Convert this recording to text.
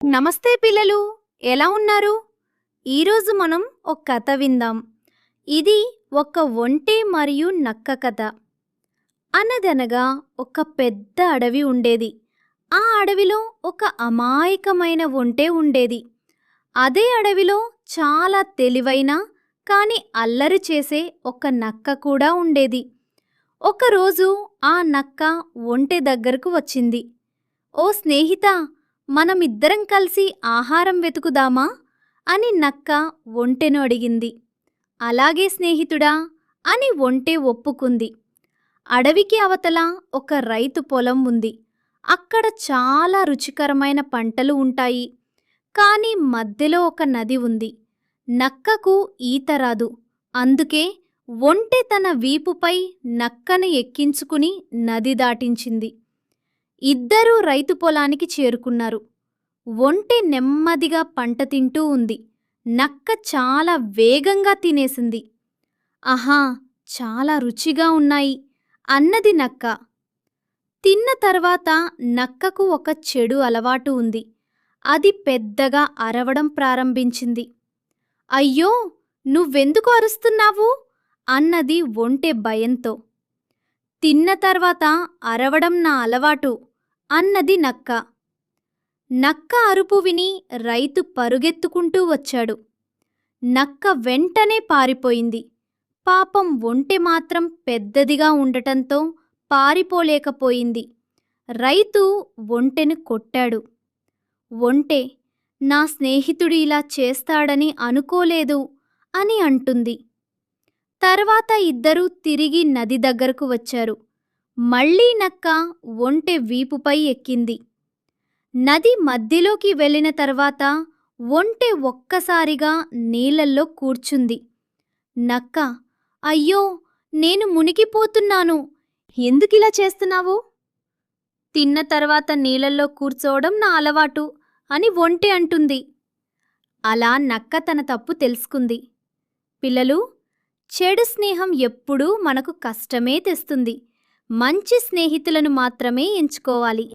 నమస్తే పిల్లలు, ఎలా ఉన్నారు? ఈరోజు మనం ఒక కథ విందాం. ఇది ఒక ఒంటె మరియు నక్క కథ. అనగనగా ఒక పెద్ద అడవి ఉండేది. ఆ అడవిలో ఒక అమాయకమైన ఒంటె ఉండేది. అదే అడవిలో చాలా తెలివైన కానీ అల్లరి చేసే ఒక నక్క కూడా ఉండేది. ఒకరోజు ఆ నక్క ఒంటె దగ్గరకు వచ్చింది. ఓ స్నేహితా, మనమిద్దరం కలిసి ఆహారం వెతుకుదామా అని నక్క ఒంటెను అడిగింది. అలాగే స్నేహితుడా అని ఒంటె ఒప్పుకుంది. అడవికి అవతల ఒక రైతు పొలం ఉంది. అక్కడ చాలా రుచికరమైన పంటలు ఉంటాయి. కానీ మధ్యలో ఒక నది ఉంది. నక్కకు ఈత రాదు. అందుకే ఒంటె తన వీపుపై నక్కను ఎక్కించుకుని నది దాటించింది. ఇద్దరూ రైతు పొలానికి చేరుకున్నారు. ఒంటె నెమ్మదిగా పంట తింటూ ఉంది. నక్క చాలా వేగంగా తినేసింది. ఆహా, చాలా రుచిగా ఉన్నాయి అన్నది నక్క. తిన్న తర్వాత నక్కకు ఒక చెడు అలవాటు ఉంది. అది పెద్దగా అరవడం ప్రారంభించింది. అయ్యో, నువ్వెందుకు అరుస్తున్నావు అన్నది ఒంటె భయంతో. తిన్న తర్వాత అరవడం నా అలవాటు అన్నది నక్క. నక్క అరుపు విని రైతు పరుగెత్తుకుంటూ వచ్చాడు. నక్క వెంటనే పారిపోయింది. పాపం ఒంటె మాత్రం పెద్దదిగా ఉండటంతో పారిపోలేకపోయింది. రైతు ఒంటెను కొట్టాడు. ఒంటె, నా స్నేహితుడు ఇలా చేస్తాడని అనుకోలేదు అని అంటుంది. తర్వాత ఇద్దరూ తిరిగి నది దగ్గరకు వచ్చారు. మళ్ళీ నక్క ఒంటె వీపుపై ఎక్కింది. నది మధ్యలోకి వెళ్ళిన తర్వాత ఒంటె ఒక్కసారిగా నీళ్ళల్లో కూర్చుంది. నక్క, అయ్యో, నేను మునిగిపోతున్నాను, ఎందుకిలా చేస్తున్నావు? తిన్న తర్వాత నీళ్ళల్లో కూర్చోవడం నా అలవాటు అని ఒంటె అంటుంది. అలా నక్క తన తప్పు తెలుసుకుంది. పిల్లలు, చెడు స్నేహం ఎప్పుడూ మనకు కష్టమే తెస్తుంది. మంచి స్నేహితులను మాత్రమే ఎంచుకోవాలి.